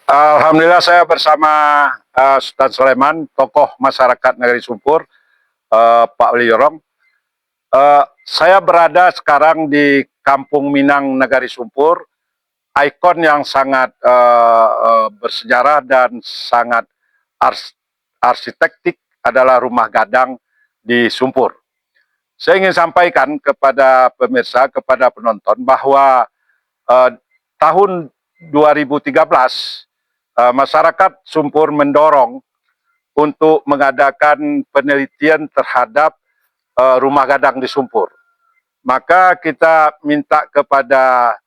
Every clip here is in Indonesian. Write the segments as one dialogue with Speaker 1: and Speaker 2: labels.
Speaker 1: Alhamdulillah saya bersama Sultan Sulaiman, tokoh masyarakat Negeri Sumpur, Pak Wiliorong. Saya berada sekarang di Kampung Minang Negari Sumpur, ikon yang sangat bersejarah dan sangat ars arsitektik adalah rumah gadang di Sumpur. Saya ingin sampaikan kepada pemirsa, kepada penonton bahwa uh, tahun 2013 masyarakat Sumpur mendorong untuk mengadakan penelitian terhadap rumah gadang di Sumpur. Maka kita minta kepada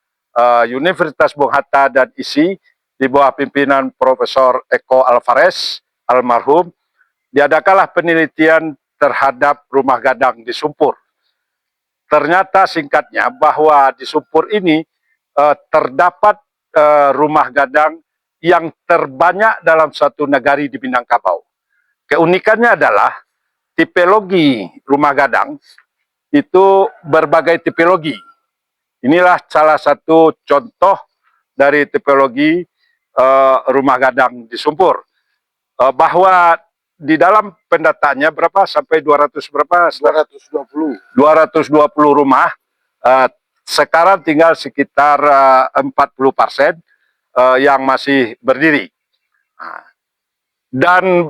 Speaker 1: Universitas Bung Hatta dan ISI di bawah pimpinan Profesor Eko Alvarez almarhum, diadakanlah penelitian terhadap rumah gadang di Sumpur. Ternyata singkatnya bahwa di Sumpur ini terdapat rumah gadang yang terbanyak dalam satu negari di Minangkabau. Keunikannya adalah tipologi rumah gadang itu berbagai tipologi. Inilah salah satu contoh dari tipologi rumah gadang di Sumpur. Bahwa di dalam pendataannya berapa sampai 200 berapa? 220. 220 rumah. Sekarang tinggal sekitar 40% yang masih berdiri. Dan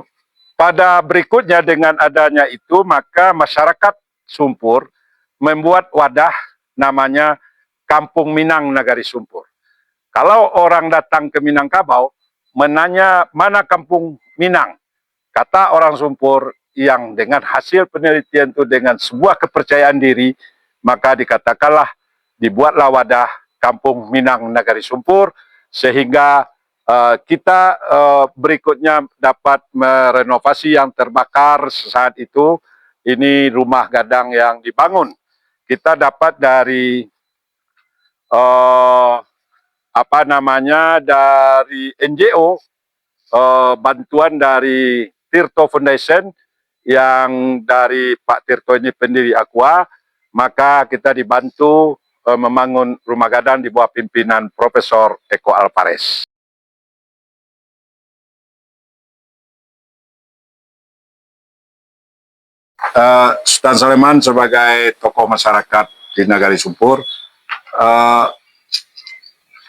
Speaker 1: pada berikutnya dengan adanya itu, maka masyarakat Sumpur membuat wadah namanya Kampung Minang Nagari Sumpur. Kalau orang datang ke Minangkabau, menanya mana Kampung Minang, kata orang Sumpur yang dengan hasil penelitian itu dengan sebuah kepercayaan diri, maka dikatakanlah dibuatlah wadah Kampung Minang Nagari Sumpur, sehingga kita berikutnya dapat merenovasi yang terbakar saat itu. Ini rumah gadang yang dibangun. Kita dapat dari apa namanya, dari NGO, bantuan dari Tirto Foundation yang dari Pak Tirto ini pendiri Aqua, maka kita dibantu membangun rumah gadang di bawah pimpinan Profesor Eko Alvarez. Sultan Saleman sebagai tokoh masyarakat di Nagari Sumpur,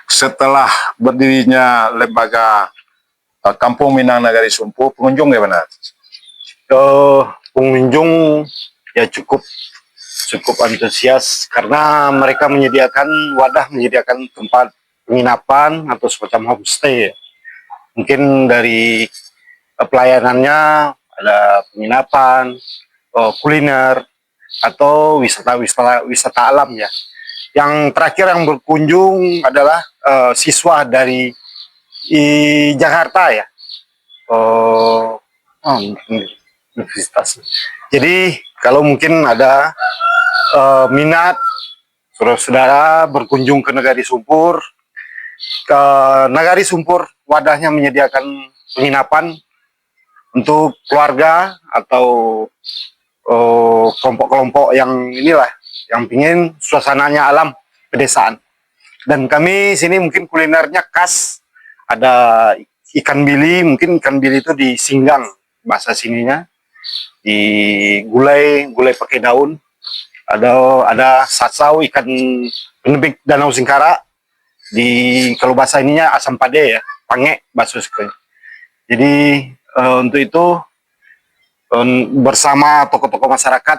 Speaker 1: setelah berdirinya lembaga Kampung Minang Nagari Sumpur, pengunjung gimana?
Speaker 2: Pengunjung ya cukup antusias karena mereka menyediakan tempat penginapan atau semacam homestay. Mungkin dari pelayanannya ada penginapan, kuliner, atau wisata alam ya. Yang terakhir yang berkunjung adalah siswa dari Jakarta ya. Universitas. Jadi kalau mungkin ada minat saudara-saudara berkunjung ke Nagari Sumpur, wadahnya menyediakan penginapan untuk keluarga atau kelompok-kelompok yang inilah, yang ingin suasananya alam pedesaan. Dan kami sini mungkin kulinernya khas, ada ikan bili, mungkin ikan bili itu disinggang bahasa sininya, di gulai pakai daun, ada sasau, ikan penebik Danau Singkara, di kalau bahasa ininya asam pade ya, pange bahasa sekali. Jadi untuk itu bersama tokoh-tokoh masyarakat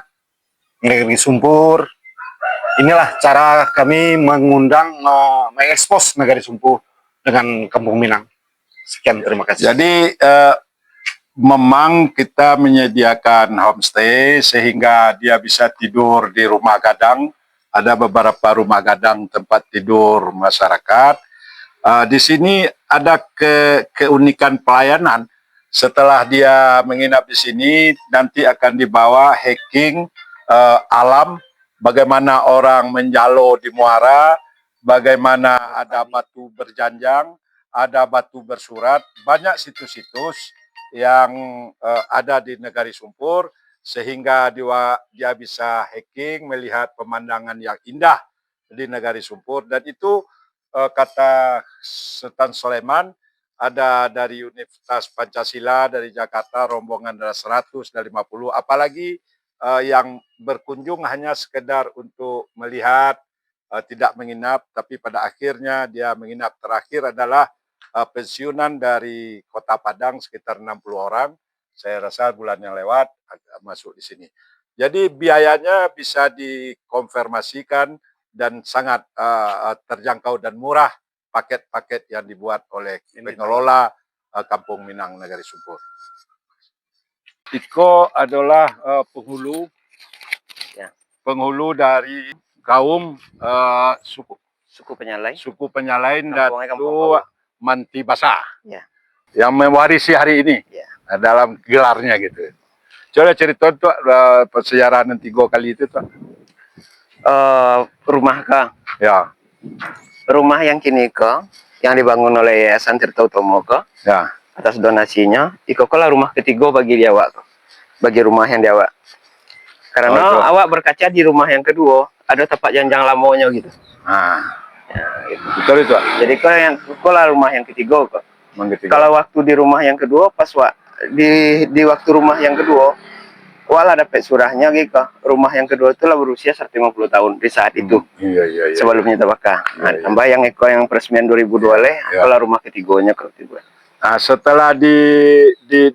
Speaker 2: Negeri Sumpur, inilah cara kami mengundang, mengekspos Negeri Sumpur dengan Kampung Minang. Sekian, terima kasih.
Speaker 1: Jadi memang kita menyediakan homestay sehingga dia bisa tidur di rumah gadang. Ada beberapa rumah gadang tempat tidur masyarakat. Di sini ada keunikan pelayanan. Setelah dia menginap di sini, nanti akan dibawa hiking alam, bagaimana orang menjalo di muara, bagaimana ada batu berjanjang, ada batu bersurat, banyak situs-situs yang ada di Negari Sumpur, sehingga dia bisa hiking, melihat pemandangan yang indah di Negari Sumpur. Dan itu kata Sultan Sulaiman ada dari Universitas Pancasila dari Jakarta, rombongan ada 100 dari 50, apalagi yang berkunjung hanya sekedar untuk melihat, tidak menginap, tapi pada akhirnya dia menginap. Terakhir adalah pensiunan dari Kota Padang sekitar 60 orang. Saya rasa bulan yang lewat masuk di sini. Jadi biayanya bisa dikonfirmasikan dan sangat terjangkau dan murah paket-paket yang dibuat oleh pengelola Kampung Minang Nagari Sumpur. Iko adalah penghulu,
Speaker 3: Ya.
Speaker 1: penghulu dari kaum
Speaker 3: Suku Penyalai.
Speaker 1: suku Penyalain
Speaker 3: Kampungnya Kampung
Speaker 1: Datu
Speaker 3: Bawah.
Speaker 1: Manti Basah,
Speaker 3: Ya.
Speaker 1: yang mewarisi hari ini
Speaker 3: Ya.
Speaker 1: dalam gelarnya gitu. Coba cerita tuh persejarahan Tigo kali itu tuh.
Speaker 3: Rumah kah?
Speaker 1: Ya,
Speaker 3: Rumah yang kini yang dibangun oleh Yayasan Tirta Utomo
Speaker 1: ya,
Speaker 3: atas donasinya, Iko lah rumah ketiga bagi dia awak, bagi rumah yang dia awak. Karena
Speaker 1: Oh, itu.
Speaker 3: awak berkaca di rumah yang kedua ada tempat janjang lamonya gitu.
Speaker 1: nah,
Speaker 3: Ya, gitu.
Speaker 1: betul itu.
Speaker 3: Jadi kau lah rumah yang ketiga kok. Kalau waktu di rumah yang kedua pas di waktu rumah yang kedua, wala dapat surahnya gitu. Rumah yang kedua itu lah berusia 150 tahun di saat itu.
Speaker 1: Iya, iya, iya.
Speaker 3: Sebelumnya terbakar. Nah,
Speaker 1: Iya, iya.
Speaker 3: tambah yang yang peresmian 2002 leh,
Speaker 1: Ya.
Speaker 3: kalau rumah ketiganya kalau tiba.
Speaker 1: Nah, setelah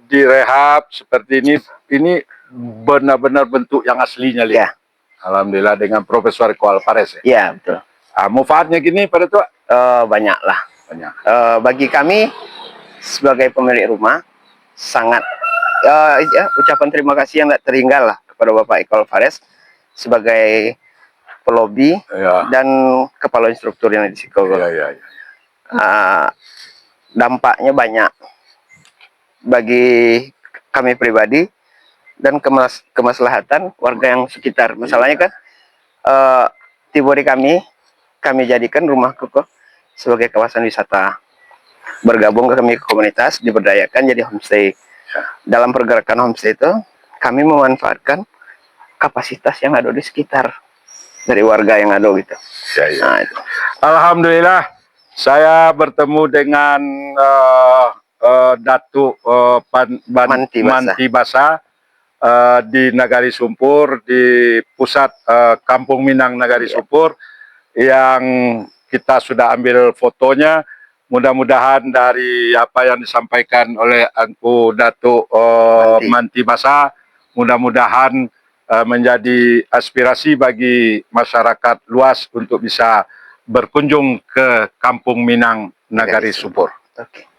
Speaker 1: direhab seperti ini benar-benar bentuk yang aslinya, Li.
Speaker 3: Ya.
Speaker 1: Alhamdulillah dengan Profesor Eko Alvarez ya.
Speaker 3: Ya, betul.
Speaker 1: Manfaatnya gini pada tua
Speaker 3: Banyak lah.
Speaker 1: banyak.
Speaker 3: Bagi kami sebagai pemilik rumah sangat ya, ucapan terima kasih yang tak terhingga lah kepada Bapak Eko Alvarez sebagai pelobi
Speaker 1: Ya,
Speaker 3: dan kepala instruktur yang di Siko.
Speaker 1: ya, ya, ya.
Speaker 3: Dampaknya banyak bagi kami pribadi dan kemaslahatan warga yang sekitar. Masalahnya kan Tibori kami jadikan rumah koko sebagai kawasan wisata. Bergabung ke kami ke komunitas, diberdayakan jadi homestay. Dalam pergerakan homestay itu, kami memanfaatkan kapasitas yang ada di sekitar dari warga yang ada gitu.
Speaker 1: Ya, ya.
Speaker 3: Nah, itu.
Speaker 1: Alhamdulillah saya bertemu dengan Datuk
Speaker 3: Manti
Speaker 1: Basah di Nagari Sumpur, di pusat Kampung Minang Nagari Sumpur, yang kita sudah ambil fotonya. Mudah-mudahan dari apa yang disampaikan oleh Angku Datuk Manti Basah, mudah-mudahan menjadi aspirasi bagi masyarakat luas untuk bisa berkunjung ke Kampung Minang Nagari Sumpur.
Speaker 3: Oke.